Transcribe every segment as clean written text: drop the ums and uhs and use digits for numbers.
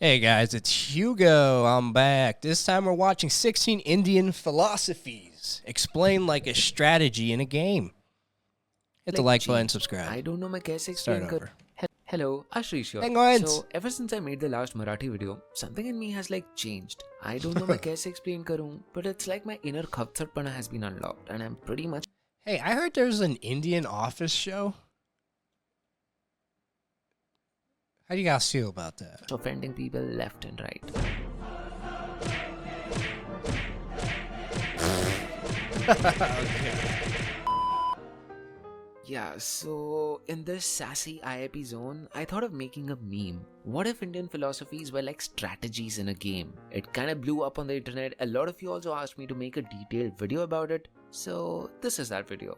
Hey guys, it's Hugo. I'm back. This time we're watching 16 Indian Philosophies explained like a strategy in a game. Hit the like button, subscribe. I don't know मैं कैसे Start explain over. Hello, Ashrish here. Penguins! So ever since I made the last Marathi video, something in me has like changed. I don't know मैं कैसे explain करूँ, but it's like my inner खपसटपना has been unlocked and I'm pretty much Hey, I heard there's an Indian office show. How do you guys feel about that? offending people left and right. Yeah, so in this sassy IIP zone, I thought of making a meme. What if Indian philosophies were like strategies in a game? It kind of blew up on the internet. A lot of you also asked me to make a detailed video about it. So this is that video.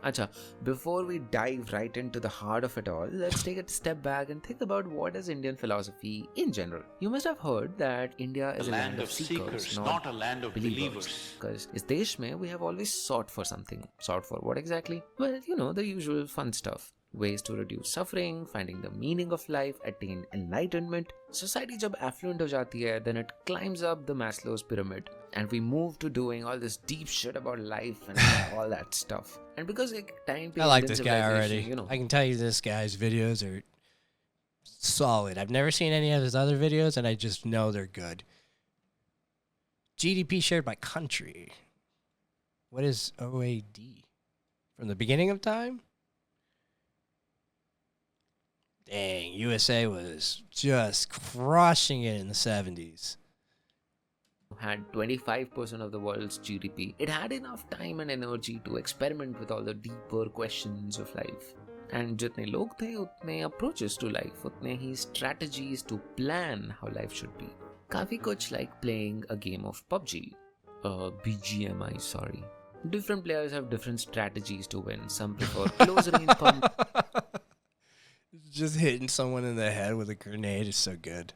Acha, before we dive right into the heart of it all, let's take a step back and think about what is Indian philosophy in general. You must have heard that India is a land of seekers, not a land of believers. Because in desh mein, we have always sought for something. Sought for what exactly? Well, you know, the usual fun stuff. Ways to reduce suffering, finding the meaning of life, attain enlightenment. Society jab affluent ho jati hai, then it climbs up the Maslow's pyramid. And we move to doing all this deep shit about life and all that stuff. And because like time I like this guy already. You know, I can tell you this guy's videos are solid. I've never seen any of his other videos, and I just know they're good. GDP shared by country. What is OAD? From the beginning of time? Dang, USA was just crushing it in the 70s. had 25% of the world's GDP. It had enough time and energy to experiment with all the deeper questions of life. And जितने लोग थे उतने approaches to life, उतने ही strategies to plan how life should be. काफी कुछ like playing a game of PUBG. BGMI, sorry. Different players have different strategies to win. Some prefer close range Just hitting someone in the head with a grenade is so good.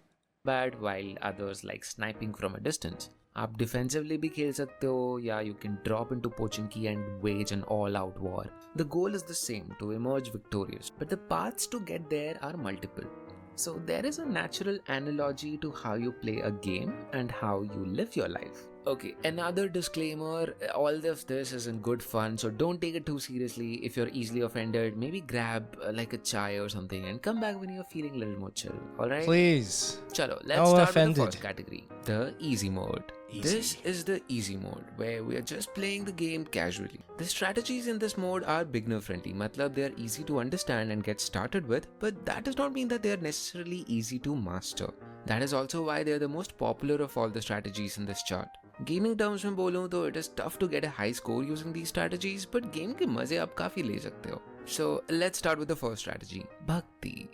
combat, while others like sniping from a distance. आप defensively भी खेल सकते हो, या you can drop into Pochinki and wage an all-out war. The goal is the same, to emerge victorious, but the paths to get there are multiple. So there is a natural analogy to how you play a game and how you live your life. Okay, another disclaimer, all of this is in good fun, so don't take it too seriously. If you're easily offended, maybe grab like a chai or something and come back when you're feeling a little more chill, alright? Please. Chalo, let's No start offended. with the first category, the easy mode. Easy. This is the easy mode, where we are just playing the game casually. The strategies in this mode are beginner friendly, matlab they are easy to understand and get started with, but that does not mean that they are necessarily easy to master. That is also why they are the most popular of all the strategies in this chart. Gaming terms में बोलूं तो it is tough to get a high score using these strategies, but game के मजे आप काफी ले सकते हो. So let's start with the first strategy, Bhakti.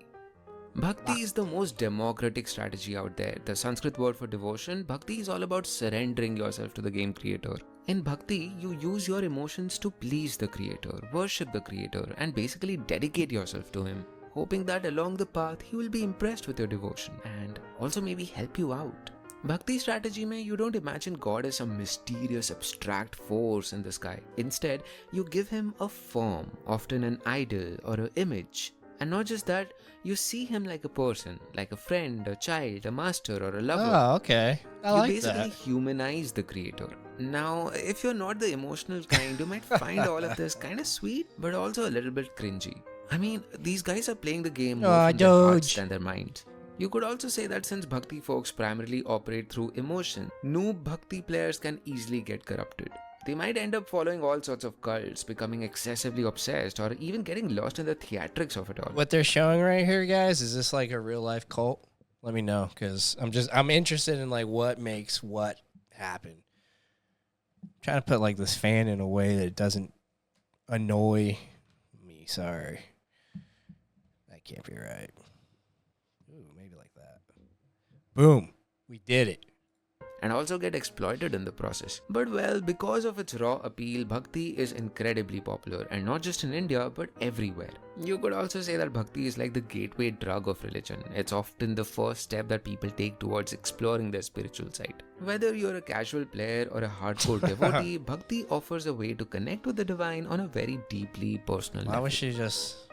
Bhakti is the most democratic strategy out there. The Sanskrit word for devotion, Bhakti, is all about surrendering yourself to the game creator. In Bhakti, you use your emotions to please the creator, worship the creator, and basically dedicate yourself to him, hoping that along the path he will be impressed with your devotion and also maybe help you out. Bhakti strategy mein, you don't imagine God as some mysterious abstract force in the sky. Instead, you give him a form, often an idol or an image. And not just that, you see him like a person, like a friend, a child, a master, or a lover. Oh, okay. I like you basically that. humanize the creator. Now, if you're not the emotional kind, you might find all of this kind of sweet, but also a little bit cringy. I mean, these guys are playing the game more from their hearts Doge. than their minds. You could also say that since Bhakti folks primarily operate through emotion, noob Bhakti players can easily get corrupted. They might end up following all sorts of cults, becoming excessively obsessed, or even getting lost in the theatrics of it all. What they're showing right here, guys, is this like a real life cult? Let me know, because I'm interested in like what makes what happen. I'm trying to put like this fan in a way that doesn't annoy me. Sorry. That can't be right. Ooh, maybe like that. Boom. We did it. And also get exploited in the process. But well, because of its raw appeal, Bhakti is incredibly popular, and not just in India, but everywhere. You could also say that Bhakti is like the gateway drug of religion. It's often the first step that people take towards exploring their spiritual side. Whether you're a casual player or a hardcore devotee, Bhakti offers a way to connect with the divine on a very deeply personal Why level. was she just...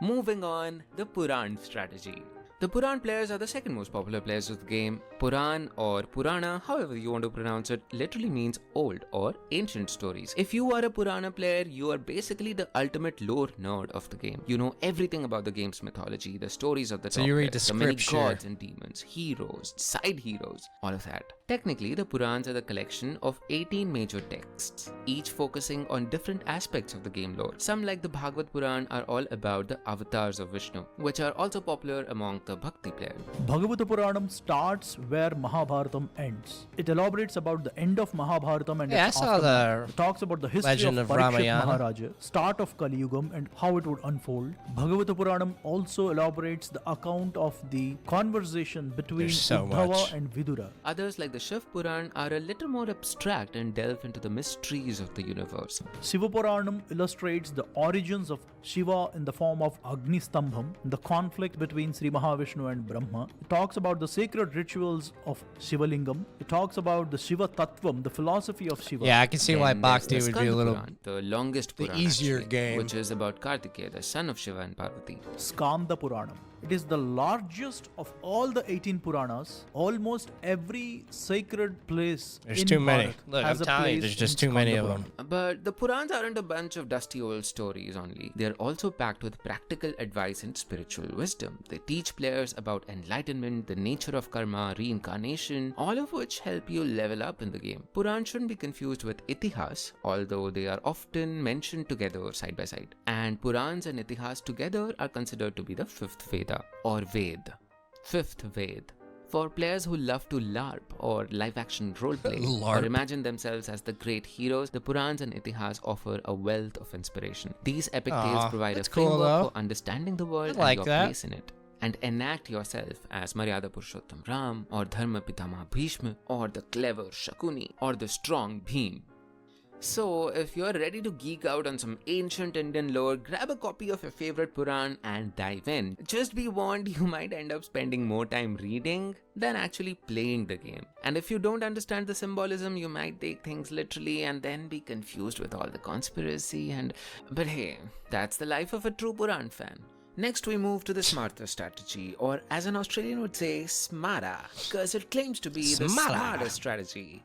Moving on, the Puran strategy. The Puran players are the second most popular players of the game. Puran or Purana, however you want to pronounce it, literally means old or ancient stories. If you are a Purana player, you are basically the ultimate lore nerd of the game. You know everything about the game's mythology, the stories of the top players, the many gods and demons, heroes, side heroes, all of that. Technically, the Purans are the collection of 18 major texts, each focusing on different aspects of the game lore. Some like the Bhagavad Puran are all about the avatars of Vishnu, which are also popular among the Bhakti player. Bhagavata Puranam starts where Mahabharatam ends. It elaborates about the end of Mahabharatam and its aftermath. It talks about the history Legend of of Parikshit Ramayana. Maharaja, start of Kali Yugam and how it would unfold. Bhagavata Puranam also elaborates the account of the conversation between Uddhava and Vidura. Others like the Shiv Puran are a little more abstract and delve into the mysteries of the universe. Shiva Puranam illustrates the origins of Shiva in the form of Agni Stambham, the conflict between Sri Mahavishnu and Brahma. It talks about the sacred rituals of Shivalingam. It talks about the Shiva Tattvam, the philosophy of Shiva. Yeah, I can see why Bhakti would be a little Puran, the longest Puran, easier actually, game, which is about Kartikeya, the son of Shiva and Parvati. Skanda Puranam. It is the largest of all the 18 Puranas. Almost every sacred place There's in too many. Bharat Look, has I'm a telling you, place there's just in too many Skanda of Puranam. them. But the Purans aren't a bunch of dusty old stories only. They're also packed with practical advice and spiritual wisdom. They teach players about enlightenment, the nature of karma, reincarnation, all of which help you level up in the game. Puran shouldn't be confused with Itihas, although they are often mentioned together side by side. And Purans and Itihas together are considered to be the fifth Veda, or Ved. Fifth Ved. For players who love to LARP or live-action roleplay or imagine themselves as the great heroes, the Purans and Itihas offer a wealth of inspiration. These epic tales provide a framework for understanding the world and your place in it. And enact yourself as Maryada Purushottam Ram, or Dharma Pitama Bhishma, or the clever Shakuni, or the strong Bhim. So, if you're ready to geek out on some ancient Indian lore, grab a copy of your favorite Puran and dive in. Just be warned, you might end up spending more time reading than actually playing the game. And if you don't understand the symbolism, you might take things literally and then be confused with all the conspiracy But hey, that's the life of a true Puran fan. Next we move to the Smarta strategy, or as an Australian would say, Smara, because it claims to be the smartest strategy.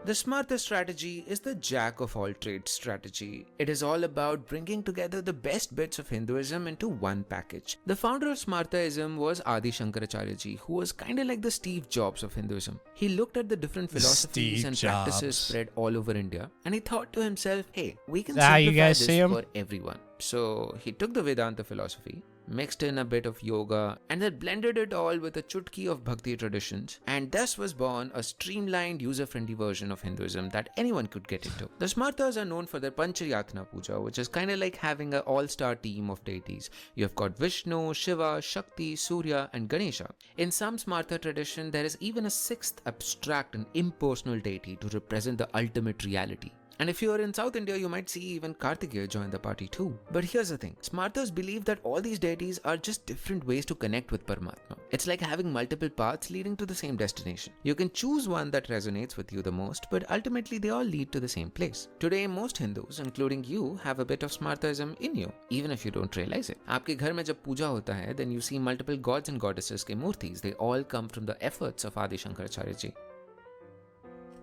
The Smarta strategy is the jack of all trades strategy. It is all about bringing together the best bits of Hinduism into one package. The founder of Smartaism was Adi Shankaracharya ji, who was kinda like the Steve Jobs of Hinduism. He looked at the different philosophies and practices spread all over India, and he thought to himself, hey, we can simplify this for everyone. So he took the Vedanta philosophy, mixed in a bit of yoga, and then blended it all with a chutki of bhakti traditions, and thus was born a streamlined, user-friendly version of Hinduism that anyone could get into. The Smartas are known for their Panchayatna Puja, which is kind of like having an all-star team of deities. You've got Vishnu, Shiva, Shakti, Surya, and Ganesha. In some Smarta tradition, there is even a sixth abstract and impersonal deity to represent the ultimate reality. And if you're in South India, you might see even Kartikeya join the party too. But here's the thing, Smartas believe that all these deities are just different ways to connect with Paramatma. It's like having multiple paths leading to the same destination. You can choose one that resonates with you the most, but ultimately they all lead to the same place. Today, most Hindus, including you, have a bit of Smartaism in you, even if you don't realize it. आपके घर में जब पूजा होता है, then you see multiple gods and goddesses के मूर्तिs. They all come from the efforts of Adi Shankaracharya ji.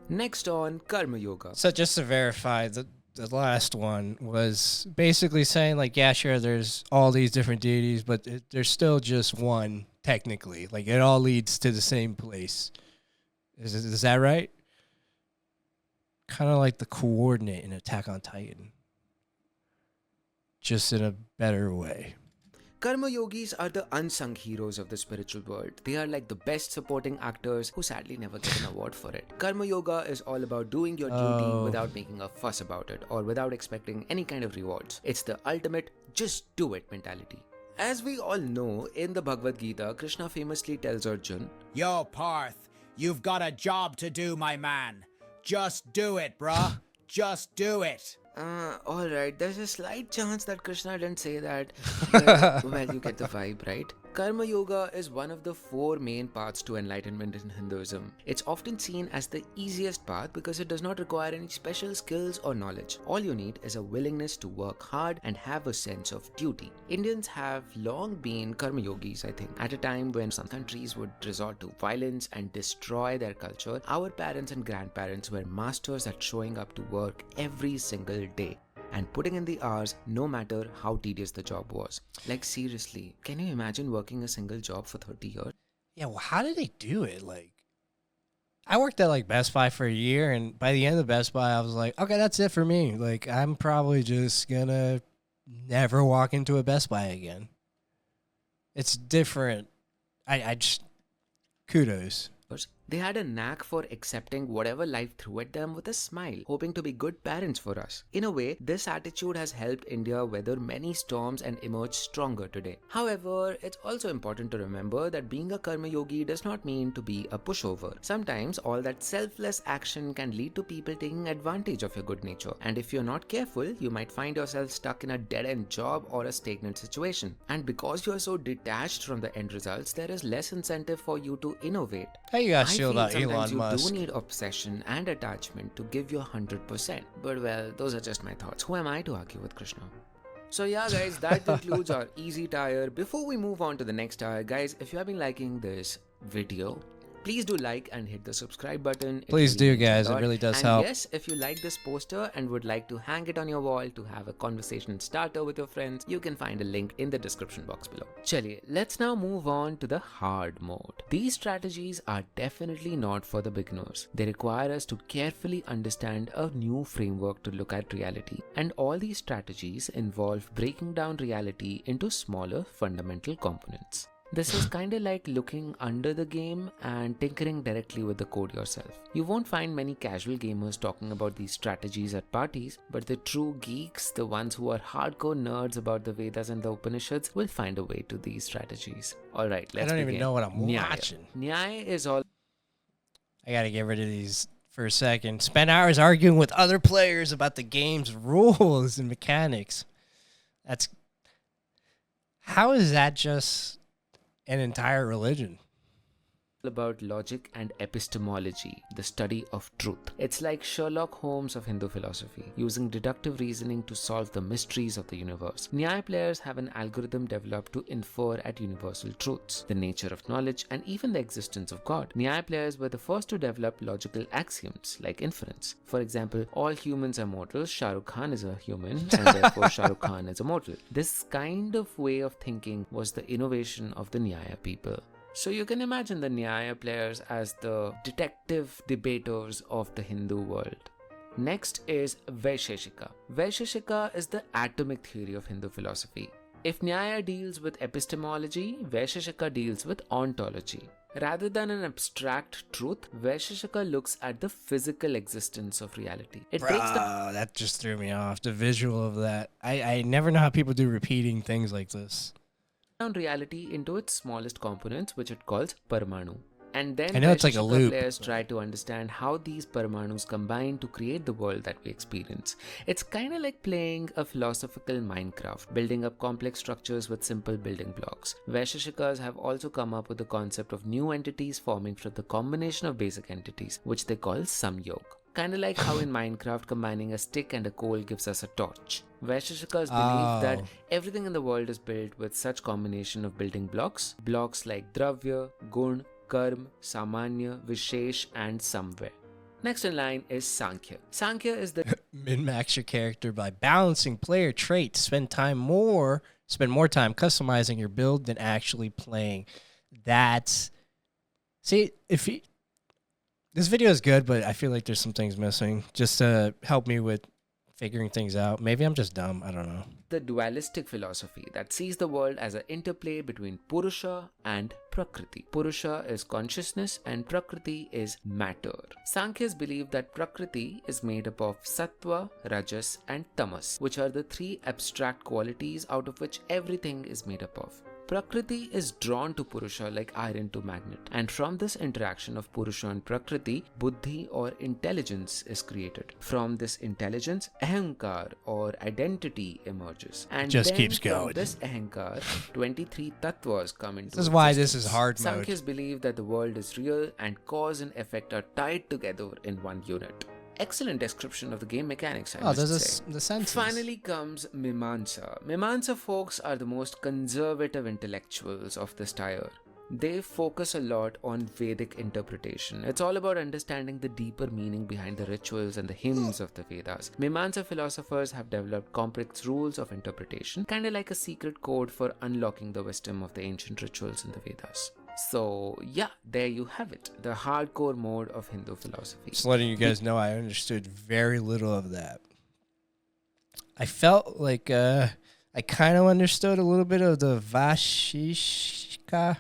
Next on Karma Yoga. So just to verify, the last one was basically saying like, yeah, sure, there's all these different deities, but there's still just one technically. Like it all leads to the same place. Is that right? Kind of like the coordinate in Attack on Titan, just in a better way. Karma yogis are the unsung heroes of the spiritual world. They are like the best supporting actors who sadly never get an award for it. Karma yoga is all about doing your duty without making a fuss about it or without expecting any kind of rewards. It's the ultimate just do it mentality. As we all know, in the Bhagavad Gita, Krishna famously tells Arjun, Yo, Parth, you've got a job to do, my man. Just do it, bruh. Just do it. Alright, there's a slight chance that Krishna didn't say that. But, well, you get the vibe, right? Karma Yoga is one of the 4 main paths to enlightenment in Hinduism. It's often seen as the easiest path because it does not require any special skills or knowledge. All you need is a willingness to work hard and have a sense of duty. Indians have long been Karma Yogis, I think. At a time when some countries would resort to violence and destroy their culture, our parents and grandparents were masters at showing up to work every single day and putting in the hours no matter how tedious the job was. Like seriously, can you imagine working a single job for 30 years? Yeah, well, how did they do it? Like, I worked at like Best Buy for a year, and by the end of Best Buy, I was like, okay, that's it for me. Like, I'm probably just gonna never walk into a Best Buy again. It's different. I just, kudos. They had a knack for accepting whatever life threw at them with a smile, hoping to be good parents for us. In a way, this attitude has helped India weather many storms and emerge stronger today. However, it's also important to remember that being a Karma Yogi does not mean to be a pushover. Sometimes all that selfless action can lead to people taking advantage of your good nature. And if you're not careful, you might find yourself stuck in a dead-end job or a stagnant situation. And because you're so detached from the end results, there is less incentive for you to innovate. How you guys I feel feel about sometimes Elon Musk? you do need obsession and attachment to give you 100%. But well, those are just my thoughts. Who am I to argue with Krishna? So yeah guys, that concludes our easy tire. Before we move on to the next tire, guys, if you have been liking this video, please do like and hit the subscribe button. Please do, guys. It really does help. And yes, if you like this poster and would like to hang it on your wall to have a conversation starter with your friends, you can find a link in the description box below. Chaliye, let's now move on to the hard mode. These strategies are definitely not for the beginners. They require us to carefully understand a new framework to look at reality. And all these strategies involve breaking down reality into smaller fundamental components. This is kinda like looking under the game and tinkering directly with the code yourself. You won't find many casual gamers talking about these strategies at parties, but the true geeks, the ones who are hardcore nerds about the Vedas and the Upanishads, will find a way to these strategies. Alright, let's begin. I don't even know what I'm Nyaya. watching. Nyaya is all I gotta get rid of these for a second. Spend hours arguing with other players about the game's rules and mechanics. That's... How is that just an entire religion? about logic and epistemology, the study of truth. It's like Sherlock Holmes of Hindu philosophy, using deductive reasoning to solve the mysteries of the universe. Nyaya players have an algorithm developed to infer at universal truths, the nature of knowledge, and even the existence of God. Nyaya players were the first to develop logical axioms like inference. For example, all humans are mortal, Shah Rukh Khan is a human, and therefore Shah Rukh Khan is a mortal. This kind of way of thinking was the innovation of the Nyaya people. So you can imagine the Nyaya players as the detective debaters of the Hindu world. Next is Vaisheshika. Vaisheshika is the atomic theory of Hindu philosophy. If Nyaya deals with epistemology, Vaisheshika deals with ontology. Rather than an abstract truth, Vaisheshika looks at the physical existence of reality. That just threw me off. The visual of that. I never know how people do repeating things like this. Down reality into its smallest components, which it calls Paramanu. And then I know it's like a loop. Players try to understand how these Paramanus combine to create the world that we experience. It's kind of like playing a philosophical Minecraft, building up complex structures with simple building blocks. Vaisheshikas have also come up with the concept of new entities forming from the combination of basic entities, which they call Samyog. Kinda like how in Minecraft combining a stick and a coal gives us a torch. Vaisheshikas believe that everything in the world is built with such combination of building blocks. Blocks like Dravya, Gun, Karm, Samanya, Vishesh and Samvaya. Next in line is Sankhya. Sankhya is the min-max your character by balancing player traits. Spend more time customizing your build than actually playing. This video is good, but I feel like there's some things missing just to help me with figuring things out. Maybe I'm just dumb. I don't know. The dualistic philosophy that sees the world as an interplay between Purusha and Prakriti. Purusha is consciousness and Prakriti is matter. Sankhyas believe that Prakriti is made up of Sattva, Rajas and Tamas, which are the three abstract qualities out of which everything is made up of. Prakriti is drawn to Purusha like iron to magnet, and from this interaction of Purusha and Prakriti, Buddhi or intelligence is created. From this intelligence, Ahankar or identity emerges, and just then keeps from going. this Ahankar, 23 tattvas come into This is why this existence. is hard mode. Sankhyas believe that the world is real and cause and effect are tied together in one unit. Excellent description of the game mechanics, I must say. The senses. Finally comes Mimamsa. Mimamsa folks are the most conservative intellectuals of this tier. They focus a lot on Vedic interpretation. It's all about understanding the deeper meaning behind the rituals and the hymns of the Vedas. Mimamsa philosophers have developed complex rules of interpretation, kind of like a secret code for unlocking the wisdom of the ancient rituals in the Vedas. So yeah, there you have it, the hardcore mode of Hindu philosophy. Just letting you guys know, I understood very little of that. I felt like I kind of understood a little bit of the Vashishka.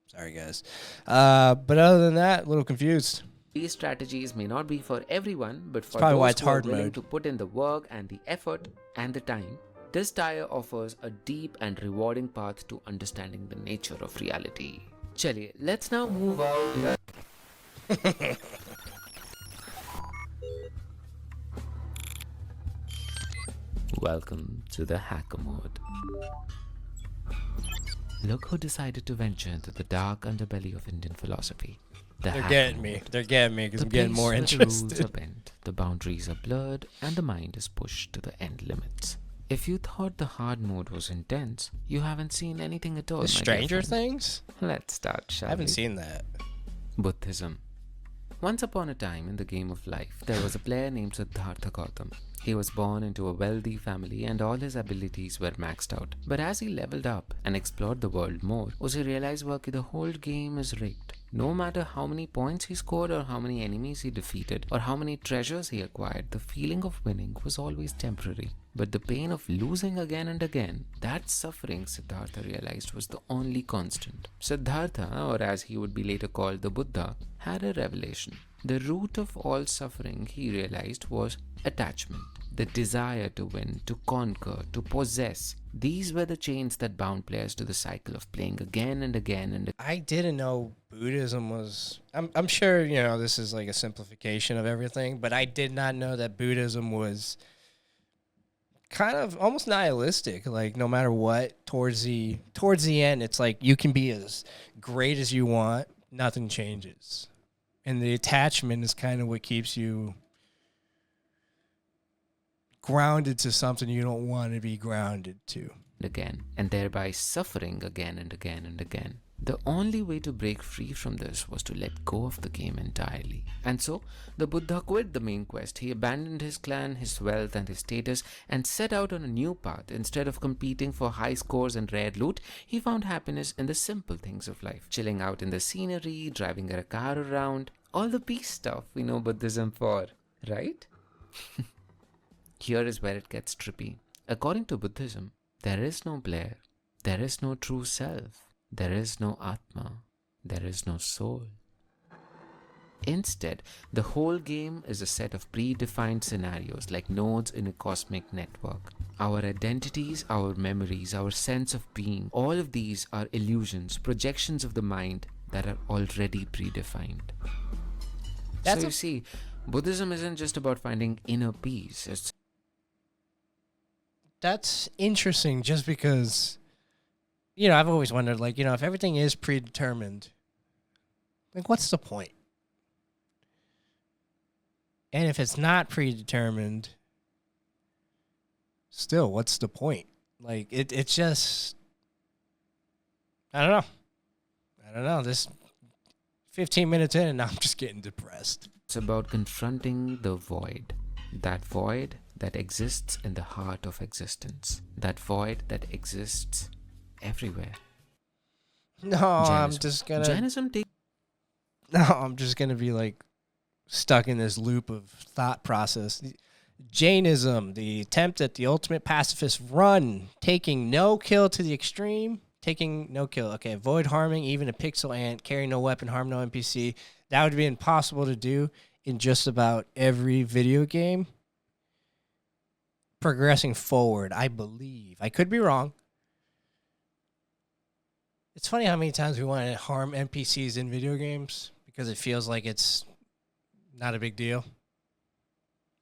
Sorry, guys. But other than that, a little confused. These strategies may not be for everyone, but for probably why those it's who are hard willing mode. to put in the work and the effort and the time, this tier offers a deep and rewarding path to understanding the nature of reality. Chaliye, let's now move on. Welcome to the hacker mode. Look who decided to venture into the dark underbelly of Indian philosophy. The They're hacker getting me. mode. They're getting me because The I'm getting place more where the rules are interested. bent, the boundaries are blurred, and the mind is pushed to the end limits. If you thought the hard mode was intense, you haven't seen anything at all. The my dear Stranger friend. Things? Let's start, I shall haven't we? seen that. Buddhism. Once upon a time in the game of life, there was a player named Siddhartha Gautam. He was born into a wealthy family and all his abilities were maxed out. But as he leveled up and explored the world more, he realized that the whole game is rigged. No matter how many points he scored or how many enemies he defeated or how many treasures he acquired, the feeling of winning was always temporary. But the pain of losing again and again, that suffering, Siddhartha realized, was the only constant. Siddhartha, or as he would be later called the Buddha, had a revelation. The root of all suffering, he realized, was attachment. The desire to win, to conquer, to possess. These were the chains that bound players to the cycle of playing again and again and again. I didn't know Buddhism was... I'm sure, this is like a simplification of everything, but I did not know that Buddhism was kind of almost nihilistic. Like, no matter what, towards the end, it's like you can be as great as you want, nothing changes. And the attachment is kind of what keeps you grounded to something you don't want to be grounded to. Again, and thereby suffering again and again and again. The only way to break free from this was to let go of the game entirely. And so, the Buddha quit the main quest. He abandoned his clan, his wealth and his status and set out on a new path. Instead of competing for high scores and rare loot, he found happiness in the simple things of life. Chilling out in the scenery, driving a car around, all the peace stuff we know Buddhism for, right? Here is where it gets trippy. According to Buddhism, there is no player, there is no true self, there is no Atma, there is no soul. Instead, the whole game is a set of predefined scenarios like nodes in a cosmic network. Our identities, our memories, our sense of being, all of these are illusions, projections of the mind that are already predefined. That's So you see, Buddhism isn't just about finding inner peace, it's That's interesting just because, I've always wondered, like, if everything is predetermined, like, what's the point? And if it's not predetermined, still, what's the point? Like, it's just, I don't know. This 15 minutes in, and now I'm just getting depressed. It's about confronting the void. That void that exists in the heart of existence. That void that exists everywhere. No, I'm Jainism. just gonna... Jainism takes No, I'm just going to be, like, stuck in this loop of thought process. Jainism, the attempt at the ultimate pacifist run, taking no kill to the extreme, taking no kill. Okay, avoid harming even a pixel ant, carry no weapon, harm no NPC. That would be impossible to do in just about every video game. Progressing forward, I believe. I could be wrong. It's funny how many times we want to harm NPCs in video games because it feels like it's not a big deal.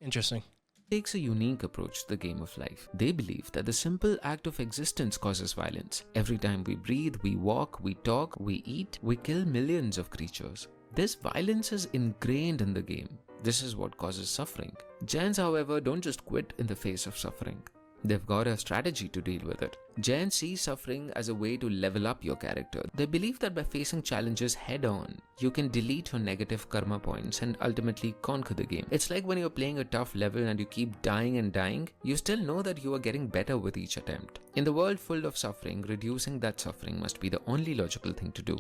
Interesting. Takes a unique approach to the game of life. They believe that the simple act of existence causes violence. Every time we breathe, we walk, we talk, we eat, we kill millions of creatures. This violence is ingrained in the game. This is what causes suffering. Jains, however, don't just quit in the face of suffering. They've got a strategy to deal with it. Jains see suffering as a way to level up your character. They believe that by facing challenges head on, you can delete your negative karma points and ultimately conquer the game. It's like when you're playing a tough level and you keep dying and dying, you still know that you are getting better with each attempt. In the world full of suffering, reducing that suffering must be the only logical thing to do.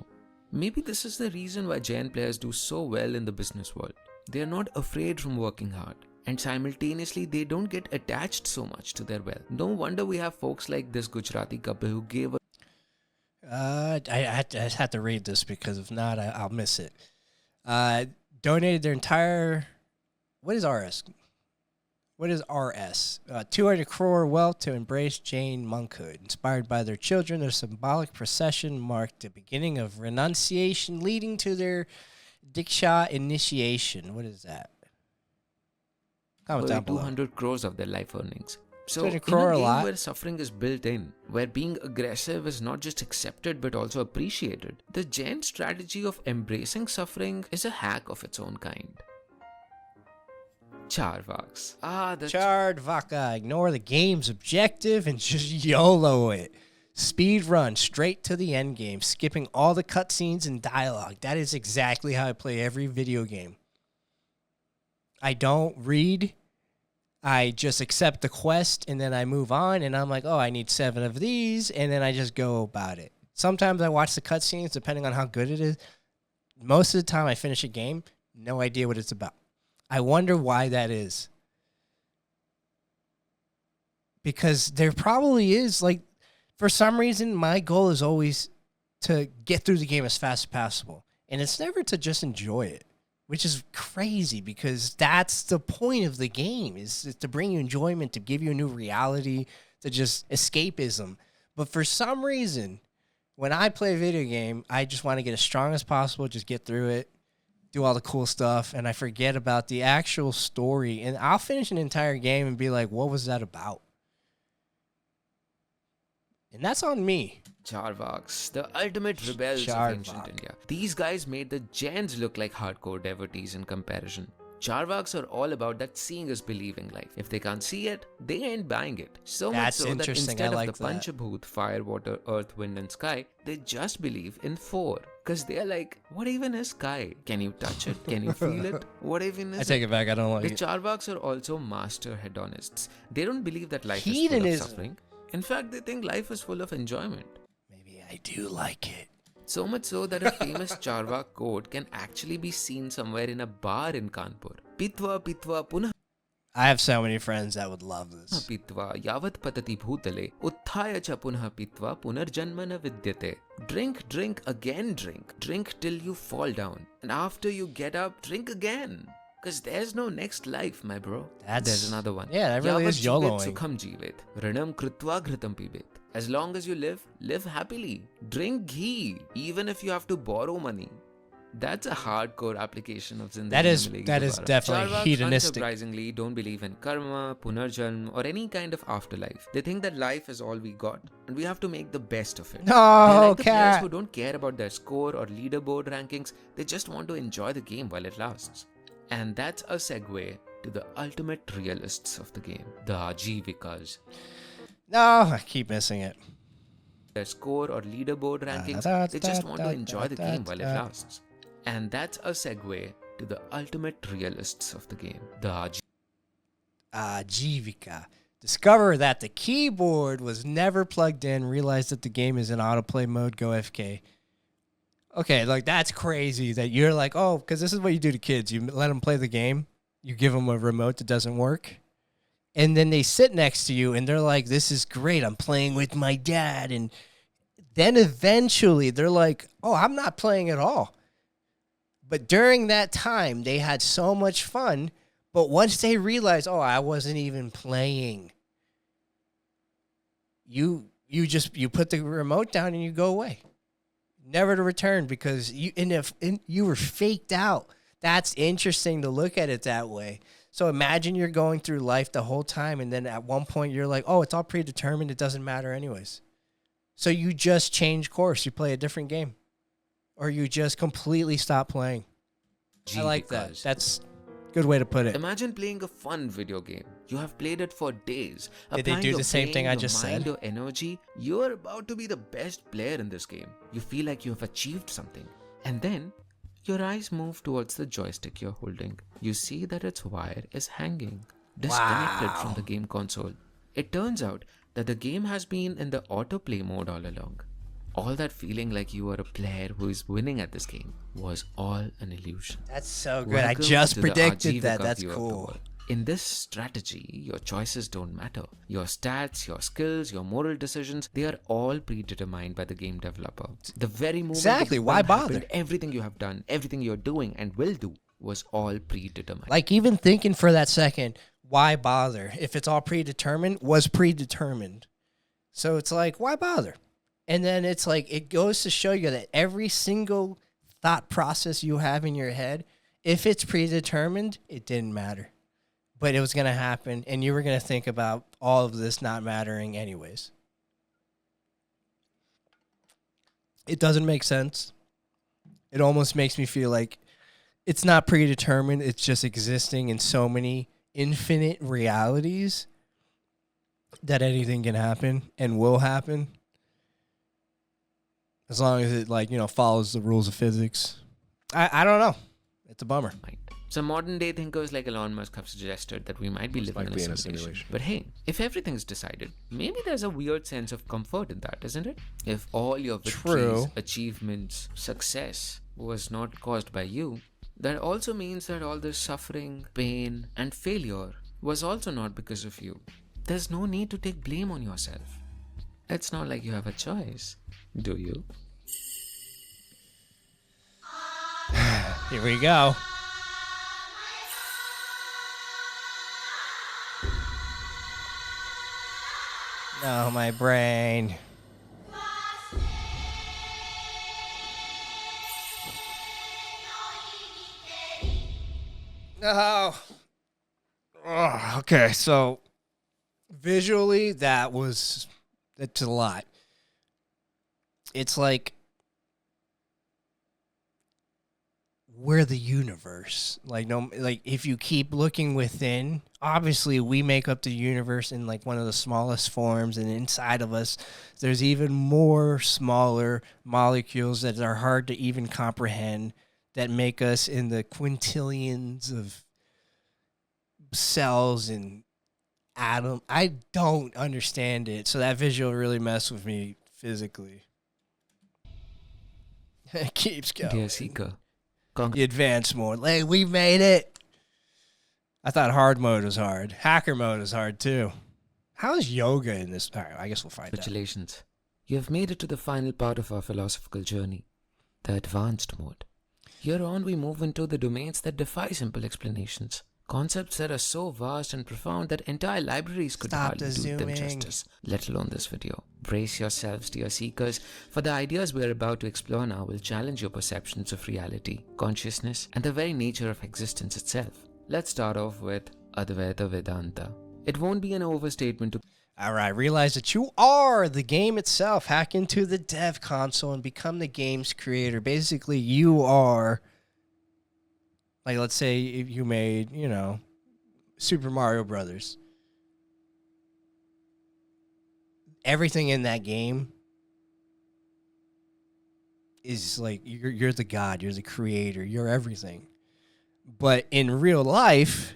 Maybe this is the reason why Jain players do so well in the business world. They are not afraid from working hard. And simultaneously, they don't get attached so much to their wealth. No wonder we have folks like this Gujarati couple who gave a I just have to read this because if not, I'll miss it. Donated their entire, what is RS? What is RS? 200 crore wealth to embrace Jain monkhood. Inspired by their children, their symbolic procession marked the beginning of renunciation, leading to their Diksha initiation. What is that? Comment down below. 200 crores of their life earnings. So, 200 in a crore a game lot. where suffering is built in, where being aggressive is not just accepted but also appreciated, the Jain strategy of embracing suffering is a hack of its own kind. Charvaks. The Chardvaka. Ignore the game's objective and just YOLO it. Speed run straight to the end game, skipping all the cutscenes and dialogue. That is exactly how I play every video game. I don't read. I just accept the quest and then I move on and I'm like, oh, I need 7 of these, and then I just go about it. Sometimes I watch the cutscenes depending on how good it is. Most of the time I finish a game, no idea what it's about. I wonder why that is. Because there probably is, like, for some reason, my goal is always to get through the game as fast as possible. And it's never to just enjoy it, which is crazy because that's the point of the game, is to bring you enjoyment, to give you a new reality, to just escapism. But for some reason, when I play a video game, I just want to get as strong as possible, just get through it, do all the cool stuff, and I forget about the actual story. And I'll finish an entire game and be like, what was that about? And that's on me. Charvaks, the ultimate rebels of ancient India. These guys made the Jains look like hardcore devotees in comparison. Charvaks are all about that seeing is believing life. If they can't see it, they ain't buying it. So That's much so that interesting. instead I like of the that. Panchabhut, fire, water, earth, wind and sky, they just believe in 4. Because they're like, what even is sky? Can you touch it? Can you feel it? What even is I take it back. I don't like The it. Charvaks are also master hedonists. They don't believe that life is full Hedonism. of suffering. In fact, they think life is full of enjoyment. Maybe I do like it. So much so that a famous Charvak quote can actually be seen somewhere in a bar in Kanpur. Pitva pitva punah I have so many friends that would love this. pitva yavat patati bhutale utthaya cha punah pitva punarjanma na vidyate. Drink, drink, again drink. Drink till you fall down. And after you get up, drink again. Because there's no next life, my bro. There's another one. Yeah, that really is YOLOing. Sukham jivet. Ranam krutva ghritam pibet. As long as you live happily. Drink ghee, even if you have to borrow money. That's a hardcore application of Zindagi. That is definitely Charvaks, hedonistic. unsurprisingly, don't believe in karma, punarjanm, or any kind of afterlife. They think that life is all we got, and we have to make the best of it. No, They're like the players cat. who don't care about their score or leaderboard rankings. They just want to enjoy the game while it lasts. And that's a segue to the ultimate realists of the game, the Ajivikas. No, I keep missing it. Their score or leaderboard rankings, they just want to enjoy the game while it lasts. And that's a segue to the ultimate realists of the game, the Jivika. Discover that the keyboard was never plugged in, realize that the game is in autoplay mode, go FK. Okay, like that's crazy that you're like, oh, because this is what you do to kids. You let them play the game, you give them a remote that doesn't work, and then they sit next to you and they're like, this is great, I'm playing with my dad. And then eventually they're like, oh, I'm not playing at all. But during that time, they had so much fun. But once they realized, oh, I wasn't even playing, you put the remote down and you go away. never to return because you were faked out. That's interesting to look at it that way. So imagine you're going through life the whole time, and then at one point you're like, oh, it's all predetermined. It doesn't matter anyways. So you just change course. You play a different game. Or you just completely stop playing. I like that. That's a good way to put it. Imagine playing a fun video game. You have played it for days. Did they do the same thing I just said? Your energy. You're about to be the best player in this game. You feel like you have achieved something. And then your eyes move towards the joystick you're holding. You see that its wire is hanging, disconnected from the game console. It turns out that the game has been in the autoplay mode all along. All that feeling like you are a player who is winning at this game was all an illusion. That's so good. Welcome I just to the predicted Ajivika that. That's view of the cool. world. In this strategy, your choices don't matter. Your stats, your skills, your moral decisions, they are all predetermined by the game developer. The very moment Exactly. the Why game happened, bother? everything you have done, everything you're doing and will do was all predetermined. Like even thinking for that second, why bother? If it's all predetermined, was predetermined. So it's like, why bother? And then it's like, it goes to show you that every single thought process you have in your head, if it's predetermined, it didn't matter. But it was going to happen, and you were going to think about all of this not mattering anyways. It doesn't make sense. It almost makes me feel like it's not predetermined. It's just existing in so many infinite realities that anything can happen and will happen. As long as it, like, you know, follows the rules of physics. I don't know. It's a bummer. Some modern day thinkers like Elon Musk have suggested that we might be living in a simulation. But hey, if everything is decided, maybe there's a weird sense of comfort in that, isn't it? If all your victories, achievements, success was not caused by you, that also means that all this suffering, pain, and failure was also not because of you. There's no need to take blame on yourself. It's not like you have a choice, do you? Here we go. No, my brain. No. Oh, okay, so visually, that's a lot. It's like we're the universe. Like if you keep looking within, obviously we make up the universe in like one of the smallest forms, and inside of us there's even more smaller molecules that are hard to even comprehend that make us in the quintillions of cells and atom. I don't understand it. So that visual really messed with me physically. It keeps going. Dear Seeker, The advanced mode. Hey, we made it. I thought hard mode was hard. Hacker mode is hard too. How is yoga in this? All right, I guess we'll find out. congratulations. You have made it to the final part of our philosophical journey, the advanced mode. Here on, we move into the domains that defy simple explanations. Concepts that are so vast and profound that entire libraries could hardly do them justice, let alone this video. Brace yourselves, dear seekers, for the ideas we are about to explore now will challenge your perceptions of reality, consciousness, and the very nature of existence itself. Let's start off with Advaita Vedanta. It won't be an overstatement to All right, realize that you are the game itself. Hack into the dev console and become the game's creator. Basically, you are, like, let's say if you made, you know, Super Mario Brothers. Everything in that game is like, you're the god, you're the creator, you're everything. But in real life,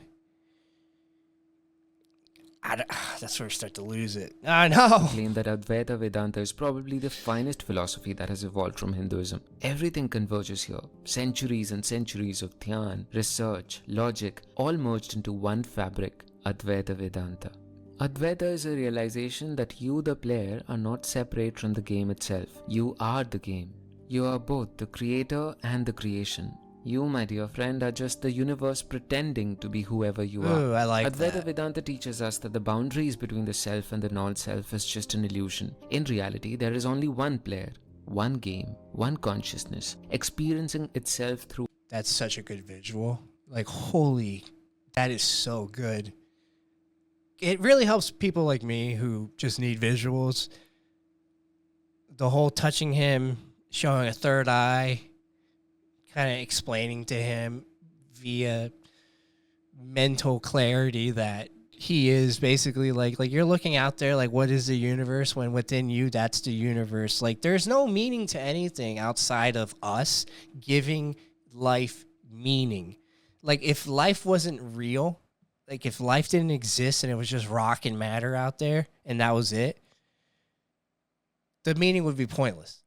that's where we start to lose it. I know. claim that Advaita Vedanta is probably the finest philosophy that has evolved from Hinduism. Everything converges here. Centuries and centuries of dhyan, research, logic, all merged into one fabric, Advaita Vedanta. Advaita is a realization that you, the player, are not separate from the game itself. You are the game. You are both the creator and the creation. You, my dear friend, are just the universe pretending to be whoever you are. Ooh, I like Advaita that. Vedanta teaches us that the boundaries between the self and the non-self is just an illusion. In reality, there is only one player, one game, one consciousness, experiencing itself through. That's such a good visual. Like, holy, that is so good. It really helps people like me who just need visuals. The whole touching him, showing a third eye, kind of explaining to him via mental clarity that he is basically like you're looking out there like, what is the universe, when within you that's the universe. Like, there's no meaning to anything outside of us giving life meaning. Like, if life wasn't real, like if life didn't exist and it was just rock and matter out there and that was it, the meaning would be pointless.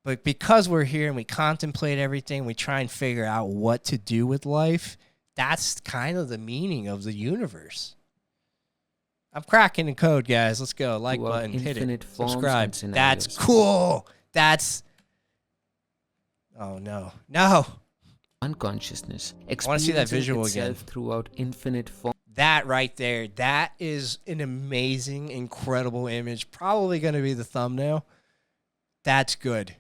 But because we're here and we contemplate everything, we try and figure out what to do with life, that's kind of the meaning of the universe. I'm cracking the code, guys. Let's go. Like throughout button, hit infinite it, forms subscribe. and scenarios. That's cool. That's... Oh, no. No. Unconsciousness. I want to see that visual itself again. throughout infinite forms. That right there, that is an amazing, incredible image. Probably going to be the thumbnail. That's good.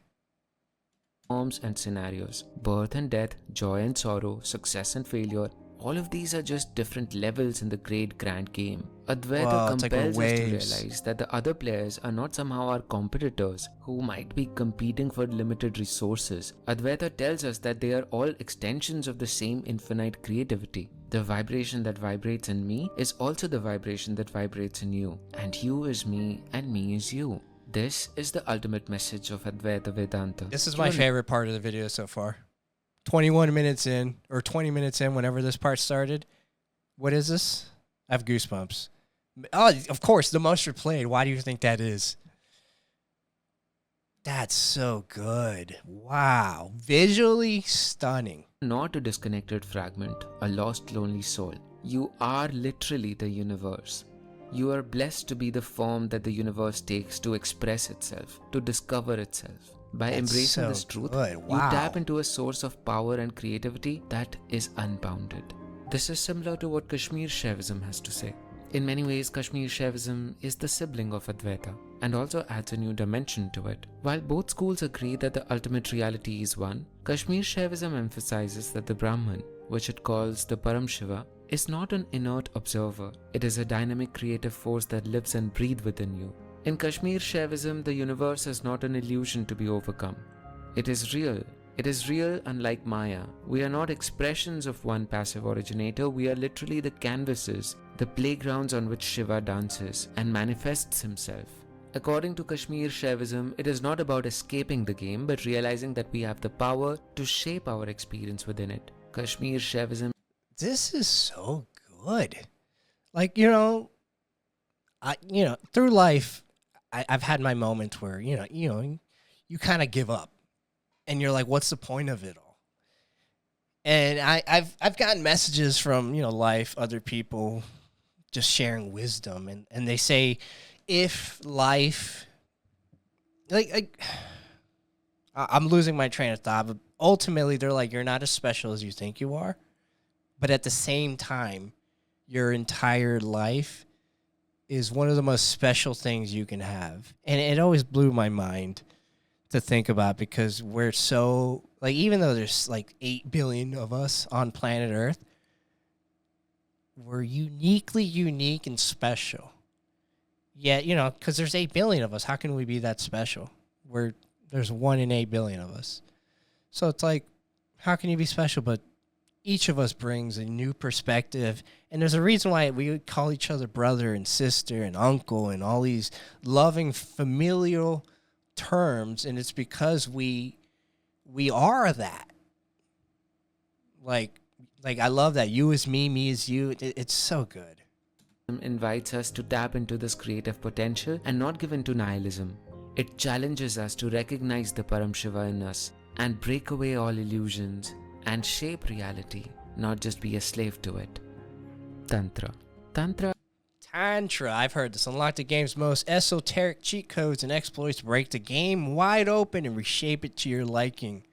Forms and scenarios, birth and death, joy and sorrow, success and failure. All of these are just different levels in the great grand game. Advaita Wow, it's like compels us to waves. realize that the other players are not somehow our competitors who might be competing for limited resources. Advaita tells us that they are all extensions of the same infinite creativity. The vibration that vibrates in me is also the vibration that vibrates in you. And you is me and me is you. This is the ultimate message of Advaita Vedanta. This is my favorite part of the video so far. 21 minutes in, or 20 minutes in, whenever this part started. What is this? I have goosebumps. Oh, of course, the most replayed. Why do you think that is? That's so good. Wow. Visually stunning. Not a disconnected fragment, a lost lonely soul. You are literally the universe. You are blessed to be the form that the universe takes to express itself, to discover itself. By That's embracing so this truth, good. you Wow. tap into a source of power and creativity that is unbounded. This is similar to what Kashmir Shaivism has to say. In many ways, Kashmir Shaivism is the sibling of Advaita and also adds a new dimension to it. While both schools agree that the ultimate reality is one, Kashmir Shaivism emphasizes that the Brahman, which it calls the Param Shiva, is not an inert observer. It is a dynamic creative force that lives and breathes within you. In Kashmir Shaivism, the universe is not an illusion to be overcome. It is real. It is real, unlike Maya. We are not expressions of one passive originator. We are literally the canvases, the playgrounds on which Shiva dances and manifests himself. According to Kashmir Shaivism, it is not about escaping the game, but realizing that we have the power to shape our experience within it. Kashmir Shaivism. This is so good. Like, through life, I've had my moments where, you kind of give up and you're like, what's the point of it all? And I've gotten messages from, life, other people just sharing wisdom. And they say, if life, I'm losing my train of thought, but ultimately they're like, you're not as special as you think you are. But at the same time, your entire life is one of the most special things you can have. And it always blew my mind to think about, because we're so, even though there's 8 billion of us on planet Earth, we're uniquely unique and special. Yet, because there's 8 billion of us, how can we be that special? There's 1 in 8 billion of us. So it's like, how can you be special? But each of us brings a new perspective, and there's a reason why we call each other brother and sister and uncle and all these loving familial terms, and it's because we are that. Like I love that. You is me, me is you. It's so good. Invites us to tap into this creative potential and not give in to nihilism. It challenges us to recognize the Param Shiva in us and break away all illusions and shape reality, not just be a slave to it. Tantra. Tantra, I've heard this. Unlock the game's most esoteric cheat codes and exploits to break the game wide open and reshape it to your liking.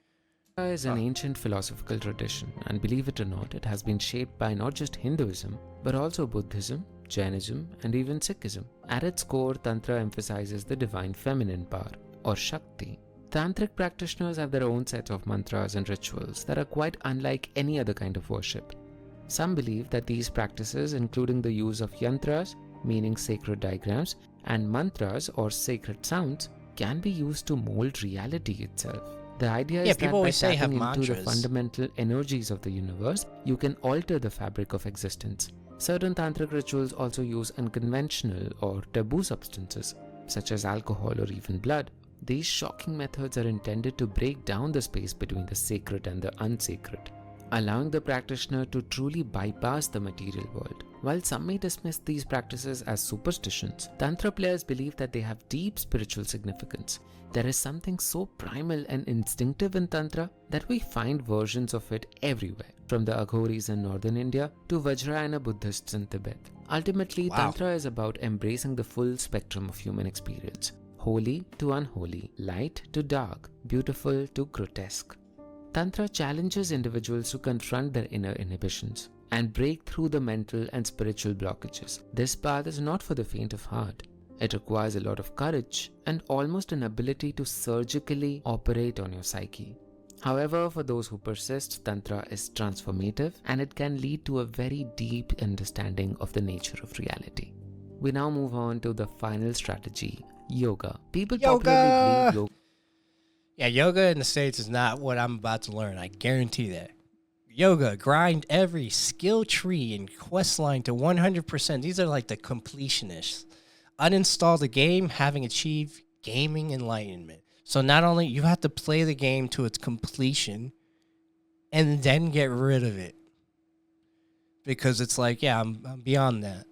Tantra is an ancient philosophical tradition, and believe it or not, it has been shaped by not just Hinduism, but also Buddhism, Jainism, and even Sikhism. At its core, Tantra emphasizes the divine feminine power, or Shakti. Tantric practitioners have their own set of mantras and rituals that are quite unlike any other kind of worship. Some believe that these practices, including the use of yantras, meaning sacred diagrams, and mantras or sacred sounds, can be used to mold reality itself. The idea is that by tapping into the fundamental energies of the universe, you can alter the fabric of existence. Certain tantric rituals also use unconventional or taboo substances, such as alcohol or even blood. These shocking methods are intended to break down the space between the sacred and the unsacred, allowing the practitioner to truly bypass the material world. While some may dismiss these practices as superstitions, Tantra players believe that they have deep spiritual significance. There is something so primal and instinctive in Tantra that we find versions of it everywhere, from the Aghoris in northern India to Vajrayana Buddhists in Tibet. Ultimately, Tantra is about embracing the full spectrum of human experience, holy to unholy, light to dark, beautiful to grotesque. Tantra challenges individuals to confront their inner inhibitions and break through the mental and spiritual blockages. This path is not for the faint of heart. It requires a lot of courage and almost an ability to surgically operate on your psyche. However, for those who persist, Tantra is transformative and it can lead to a very deep understanding of the nature of reality. We now move on to the final strategy, yoga. People popularly believe yoga. Yeah, yoga in the States is not what I'm about to learn. I guarantee that. Yoga, grind every skill tree and quest line to 100%. These are like the completionists. Uninstall the game, having achieved gaming enlightenment. So not only you have to play the game to its completion and then get rid of it. Because it's like, yeah, I'm beyond that.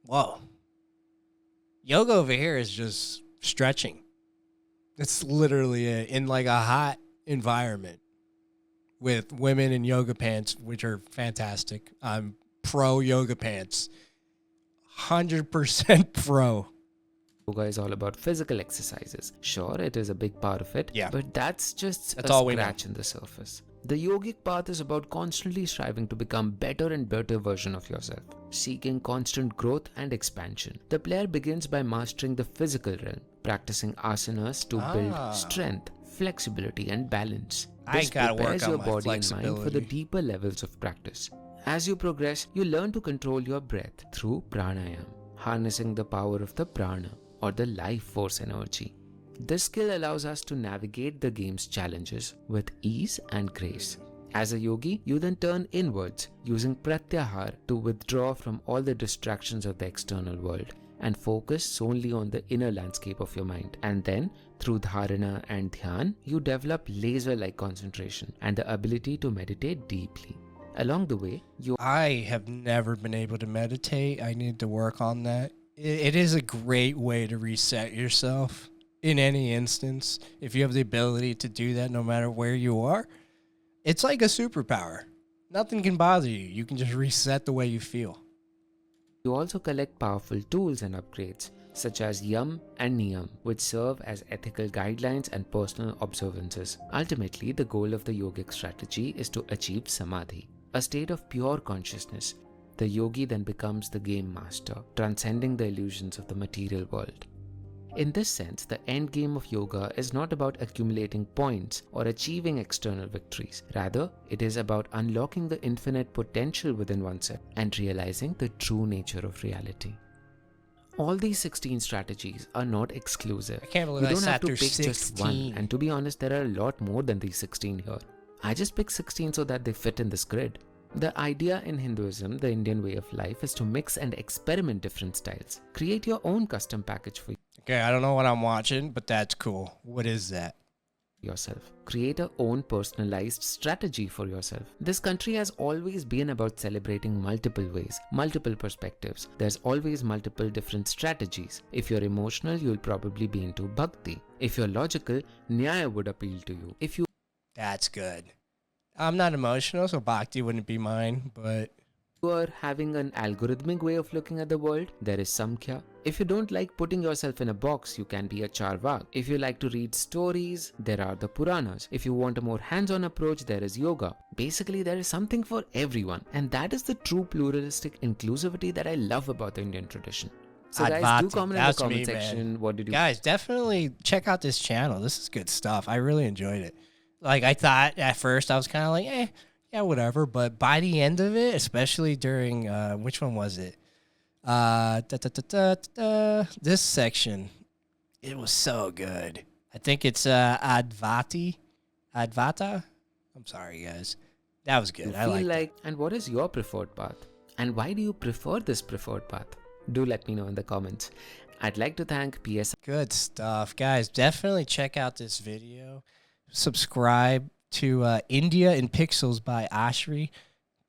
Whoa. Yoga over here is just stretching. It's literally in like a hot environment with women in yoga pants, which are fantastic. I'm pro yoga pants. 100% pro. Yoga is all about physical exercises. Sure, it is a big part of it, but that's just a scratch in the surface. The yogic path is about constantly striving to become better and better version of yourself, seeking constant growth and expansion. The player begins by mastering the physical realm, practicing asanas to build strength, flexibility and balance. This prepares your body and mind for the deeper levels of practice. As you progress, you learn to control your breath through pranayama, harnessing the power of the prana or the life force energy. This skill allows us to navigate the game's challenges with ease and grace. As a yogi, you then turn inwards, using pratyahar to withdraw from all the distractions of the external world and focus solely on the inner landscape of your mind. And then, through dharana and dhyan, you develop laser-like concentration and the ability to meditate deeply. Along the way, I have never been able to meditate. I need to work on that. It is a great way to reset yourself in any instance. If you have the ability to do that no matter where you are, it's like a superpower. Nothing can bother you. You can just reset the way you feel. You also collect powerful tools and upgrades, such as Yam and Niyam, which serve as ethical guidelines and personal observances. Ultimately, the goal of the yogic strategy is to achieve samadhi, a state of pure consciousness. The yogi then becomes the game master, transcending the illusions of the material world. In this sense, the end game of yoga is not about accumulating points or achieving external victories. Rather, it is about unlocking the infinite potential within oneself and realizing the true nature of reality. All these 16 strategies are not exclusive. I can't believe you don't have to pick 16. just one, and to be honest, there are a lot more than these 16 here. I just picked 16 so that they fit in this grid. The idea in Hinduism, the Indian way of life, is to mix and experiment different styles. Create your own custom package for Okay, I don't know what I'm watching, but that's cool. What is that? yourself. Create your own personalized strategy for yourself. This country has always been about celebrating multiple ways, multiple perspectives. There's always multiple different strategies. If you're emotional, you'll probably be into bhakti. If you're logical, nyaya would appeal to you. If you That's good. I'm not emotional, so bhakti wouldn't be mine, but are having an algorithmic way of looking at the world, there is Samkhya. If you don't like putting yourself in a box, you can be a Charvak. If you like to read stories, there are the Puranas. If you want a more hands-on approach, there is yoga. Basically, there is something for everyone. And that is the true pluralistic inclusivity that I love about the Indian tradition. So guys, do Advati. comment in the That's comment me, man. section. What did you Guys, definitely check out this channel. This is good stuff. I really enjoyed it. Like, I thought at first I was kind of like, yeah, whatever. But by the end of it, especially during, which one was it? This section, it was so good. I think it's Advata. I'm sorry, guys. That was good. I feel like like, and what is your preferred path? And why do you prefer this preferred path? Do let me know in the comments. I'd like to thank PS. Good stuff, guys. Definitely check out this video. Subscribe to India in Pixels by Ashri.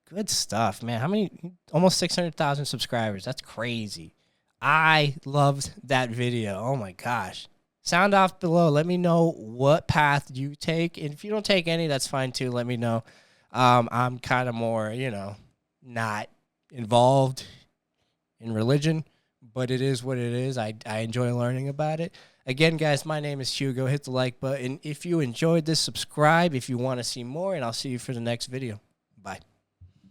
Good stuff, man. How many? Almost 600,000 subscribers. That's crazy. I loved that video. Oh my gosh. Sound off below. Let me know what path you take. And if you don't take any, that's fine too. Let me know. I'm kind of more, not involved in religion, but it is what it is. I enjoy learning about it. Again, guys, my name is Hugo. Hit the like button if you enjoyed this. Subscribe if you want to see more, and I'll see you for the next video.